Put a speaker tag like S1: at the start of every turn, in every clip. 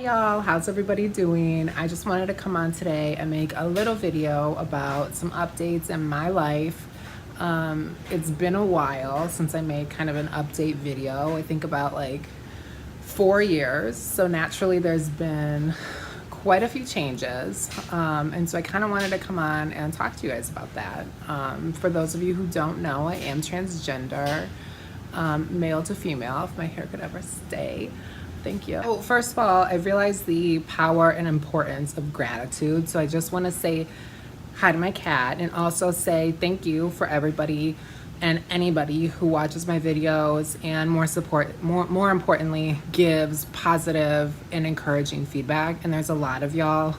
S1: y'all, how's everybody doing? I just wanted to come on today and make a little video about some updates in my life. It's been a while since I made kind of an update video. I think about like 4 years, so naturally there's been quite a few changes, and so I kind of wanted to come on and talk to you guys about that. For those of you who don't know, I am transgender, male to female, if my hair could ever stay. Thank you. Oh, first of all, I realized the power and importance of gratitude, so I just want to say hi to my cat and also say thank you for everybody and anybody who watches my videos and more importantly gives positive and encouraging feedback. And there's a lot of y'all.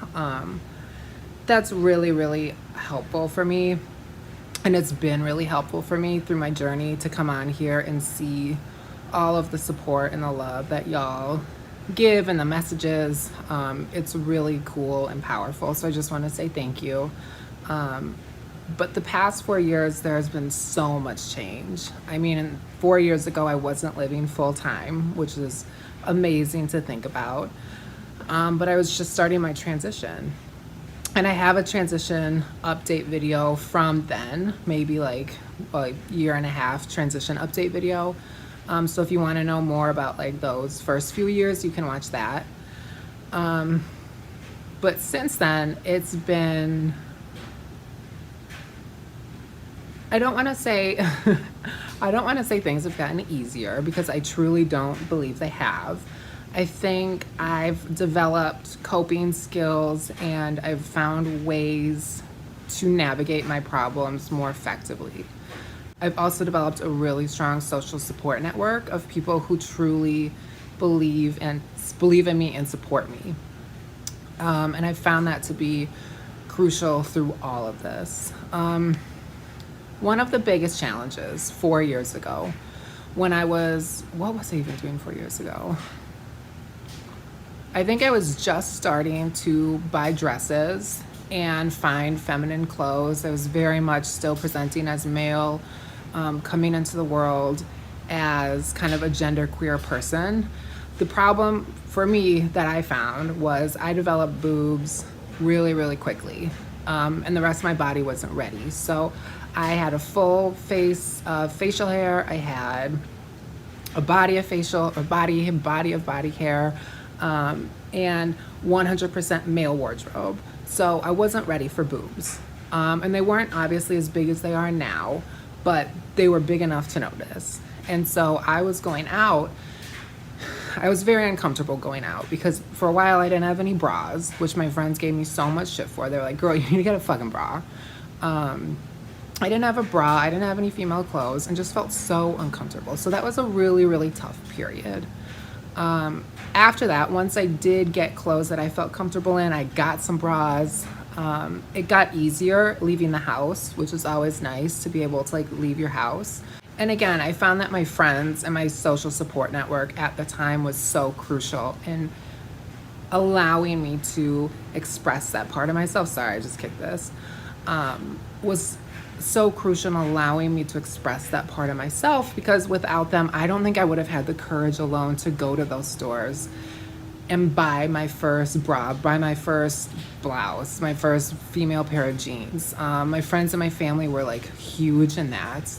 S1: That's really helpful for me, and it's been really helpful for me through my journey to come on here and see all of the support and the love that y'all give and the messages. It's really cool and powerful, so I just want to say thank you. But the past 4 years, there has been so much change. I mean, 4 years ago, I wasn't living full time, which is amazing to think about. But I was just starting my transition. And I have a transition update video from then, maybe like a year and a half transition update video. So if you want to know more about like those first few years, you can watch that. But since then, it's been, I don't want to say things have gotten easier, because I truly don't believe they have. I think I've developed coping skills and I've found ways to navigate my problems more effectively. I've also developed a really strong social support network of people who truly believe in me and support me. And I found that to be crucial through all of this. One of the biggest challenges 4 years ago, when I was, what was I even doing 4 years ago? I think I was just starting to buy dresses and find feminine clothes. I was very much still presenting as male, coming into the world as kind of a genderqueer person. The problem for me that I found was I developed boobs really quickly, and the rest of my body wasn't ready. So I had a full face of facial hair. I had a body of facial or body of body hair, and 100% male wardrobe. So I wasn't ready for boobs, and they weren't obviously as big as they are now, but they were big enough to notice. And so I was going out. I was very uncomfortable going out, because for a while I didn't have any bras, which my friends gave me so much shit for. They're like, girl, you need to get a fucking bra. I didn't have a bra, I didn't have any female clothes, and just felt so uncomfortable. So that was a really tough period. After that, once I did get clothes that I felt comfortable in, I got some bras. It got easier leaving the house, which was always nice to be able to like leave your house. And again, I found that my friends and my social support network at the time was so crucial in allowing me to express that part of myself. Sorry, I just kicked this. Was so crucial in allowing me to express that part of myself, because without them, I don't think I would have had the courage alone to go to those stores and buy my first bra, buy my first blouse, my first female pair of jeans. My friends and my family were like huge in that,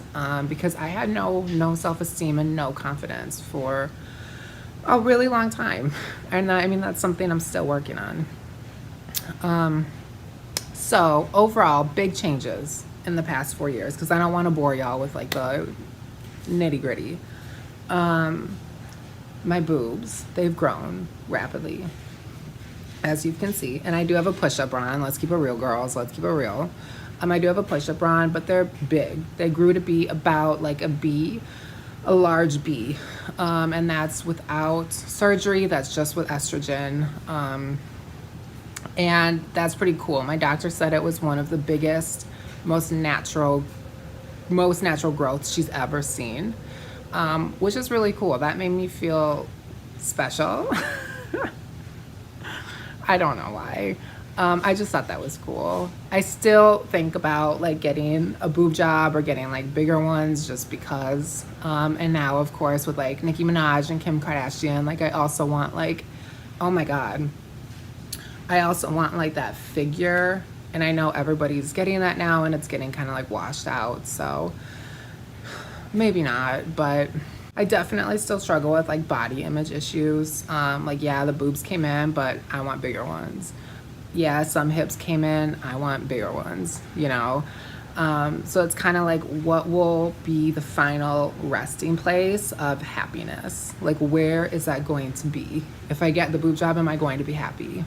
S1: because I had no self-esteem and no confidence for a really long time. And I mean, that's something I'm still working on. So overall, big changes in the past 4 years, because I don't want to bore y'all with like the nitty gritty. My boobs, they've grown rapidly, as you can see. And I do have a push-up bra on. Let's keep it real, girls. Let's keep it real. I do have a push-up bra on, but they're big. They grew to be about like a B, a large B. And that's without surgery. That's just with estrogen. And that's pretty cool. My doctor said it was one of the biggest, most natural growths she's ever seen, which is really cool. That made me feel special. I don't know why. I just thought that was cool. I still think about like getting a boob job or getting like bigger ones just because. And now, of course, with like Nicki Minaj and Kim Kardashian, like I also want like Oh my God. I also want like that figure, and I know everybody's getting that now and it's getting kind of like washed out, so maybe not, but I definitely still struggle with like body image issues. Like, yeah, the boobs came in, but I want bigger ones. Yeah, some hips came in, I want bigger ones, you know? So it's kind of like, what will be the final resting place of happiness? Like, where is that going to be? If I get the boob job, am I going to be happy?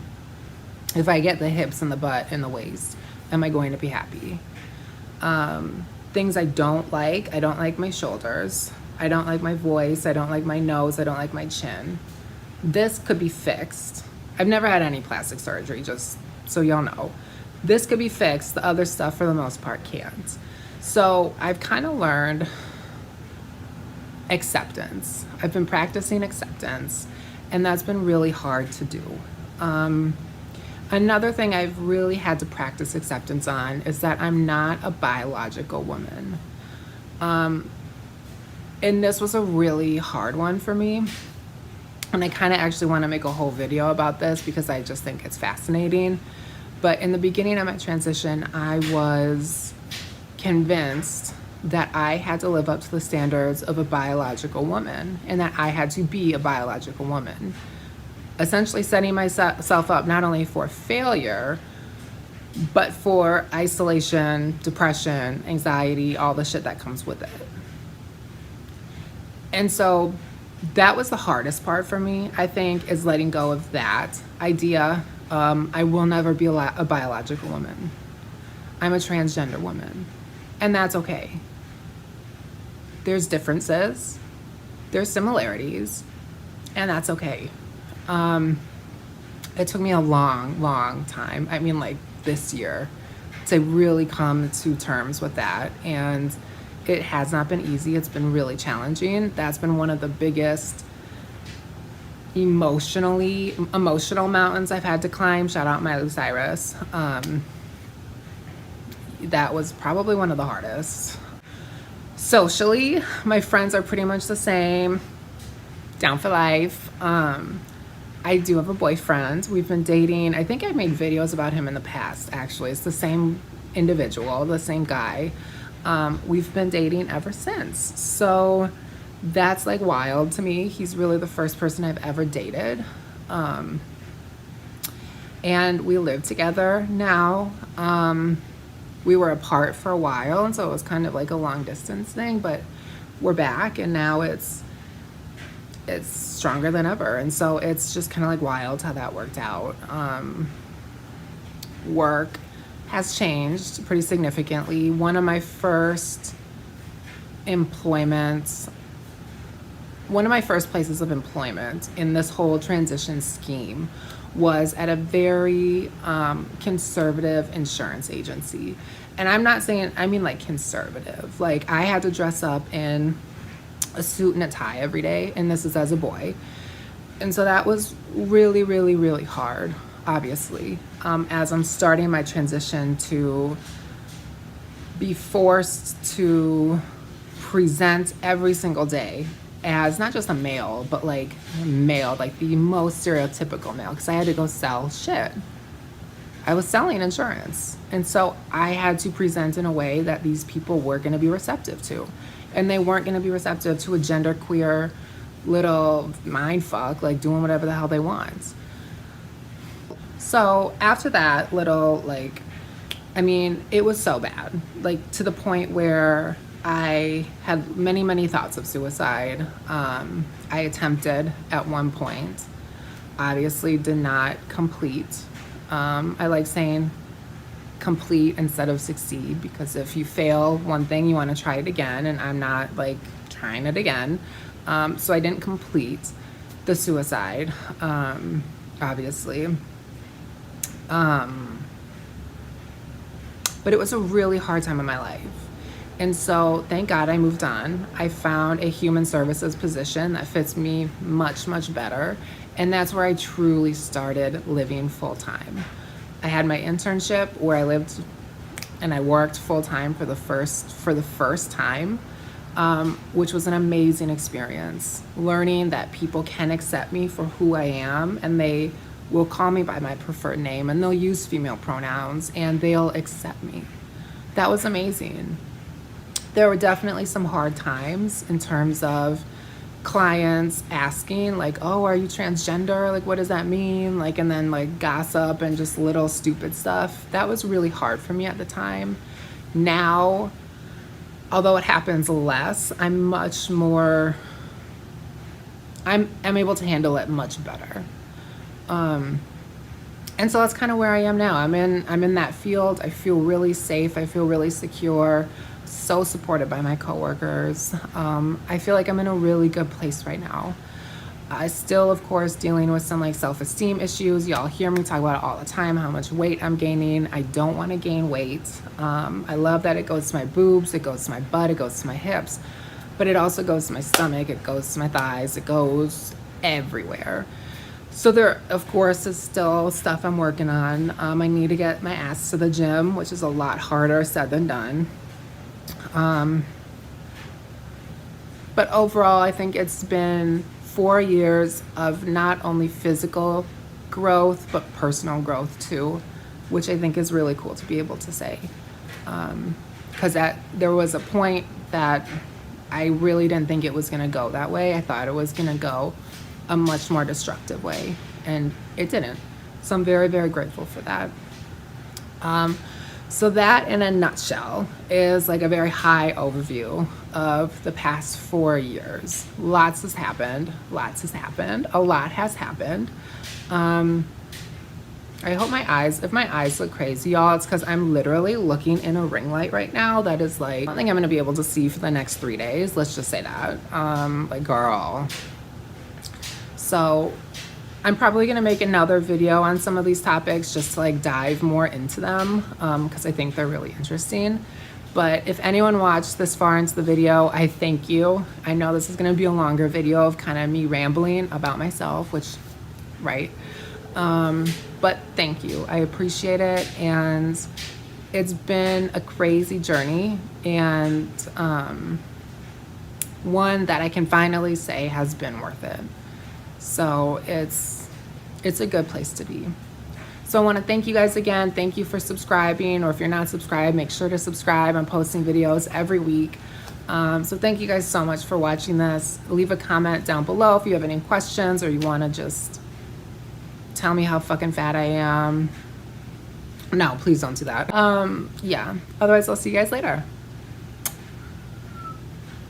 S1: If I get the hips and the butt and the waist, am I going to be happy? Things I don't like my shoulders. I don't like my voice. I don't like my nose. I don't like my chin. This could be fixed. I've never had any plastic surgery, just so y'all know. This could be fixed. The other stuff, for the most part, can't. So I've kind of learned acceptance. I've been practicing acceptance, and that's been really hard to do. Another thing I've really had to practice acceptance on is that I'm not a biological woman. And this was a really hard one for me. And I kind of actually want to make a whole video about this because I just think it's fascinating. But in the beginning of my transition, I was convinced that I had to live up to the standards of a biological woman and that I had to be a biological woman. Essentially setting myself up not only for failure, but for isolation, depression, anxiety, all the shit that comes with it. And so that was the hardest part for me, I think, is letting go of that idea. I will never be a biological woman. I'm a transgender woman, and that's okay. There's differences, there's similarities, and that's okay. It took me a long time, I mean like this year, to really come to terms with that, and it has not been easy. It's been really challenging. That's been one of the biggest emotional mountains I've had to climb. Shout out Miley Cyrus. That was probably one of the hardest. Socially, my friends are pretty much the same, down for life. I do have a boyfriend. We've been dating. I think I've made videos about him in the past, actually. It's the same individual, the same guy. We've been dating ever since. So that's like wild to me. He's really the first person I've ever dated. And we live together now. We were apart for a while, and so it was kind of like a long distance thing, but we're back, and now it's stronger than ever. And so it's just kind of like wild how that worked out. Work has changed pretty significantly. One of my first places of employment in this whole transition scheme was at a very conservative insurance agency. And I'm not saying, I mean like conservative. Like, I had to dress up in a suit and a tie every day, and this is as a boy. And so that was really, really, really hard, obviously, as I'm starting my transition to be forced to present every single day as not just a male, but like male, like the most stereotypical male, because I had to go sell shit. I was selling insurance. And so I had to present in a way that these people were going to be receptive to. And they weren't going to be receptive to a genderqueer little mind fuck, like doing whatever the hell they want. So after that little, like, I mean, it was so bad, like to the point where I had many, many thoughts of suicide. I attempted at one point, obviously did not complete. I like saying complete instead of succeed, because if you fail one thing, you want to try it again, and I'm not like trying it again. So I didn't complete the suicide, obviously. But it was a really hard time in my life. And so thank God I moved on. I found a human services position that fits me much, much better. And that's where I truly started living full time. I had my internship where I lived and I worked full time for the first time. which was an amazing experience. Learning that people can accept me for who I am, and they will call me by my preferred name, and they'll use female pronouns, and they'll accept me. That was amazing. There were definitely some hard times in terms of clients asking like, oh, are you transgender? Like, what does that mean? Like, and then like gossip and just little stupid stuff. That was really hard for me at the time. Now, although it happens less, I'm much more, I'm able to handle it much better. And so that's kind of where I am now. I'm in that field. I feel really safe. I feel really secure. So supported by my coworkers. I feel like I'm in a really good place right now. I still, of course, dealing with some like self-esteem issues. Y'all hear me talk about it all the time, how much weight I'm gaining. I don't want to gain weight. I love that it goes to my boobs, it goes to my butt, it goes to my hips, but it also goes to my stomach, it goes to my thighs, it goes everywhere. So there, of course, is still stuff I'm working on. I need to get my ass to the gym, which is a lot harder said than done. But overall, I think it's been 4 years of not only physical growth, but personal growth too, which I think is really cool to be able to say. Because there was a point that I really didn't think it was going to go that way. I thought it was going to go a much more destructive way, and it didn't. So I'm very, very grateful for that. So that in a nutshell is like a very high overview of the past 4 years. Lots has happened, a lot has happened. I hope if my eyes look crazy, y'all, it's because I'm literally looking in a ring light right now that is like, I don't think I'm gonna be able to see for the next 3 days. Let's just say that, like girl. So I'm probably gonna make another video on some of these topics just to like dive more into them, because I think they're really interesting. But if anyone watched this far into the video, I thank you. I know this is gonna be a longer video of kind of me rambling about myself, which, right? But thank you, I appreciate it. And it's been a crazy journey, and one that I can finally say has been worth it. So it's a good place to be. So I want to thank you guys again. Thank you for subscribing, or if you're not subscribed, make sure to subscribe. I'm posting videos every week. So thank you guys so much for watching this. Leave a comment down below if you have any questions, or you want to just tell me how fucking fat I am. No, please don't do that. Yeah, otherwise I'll see you guys later.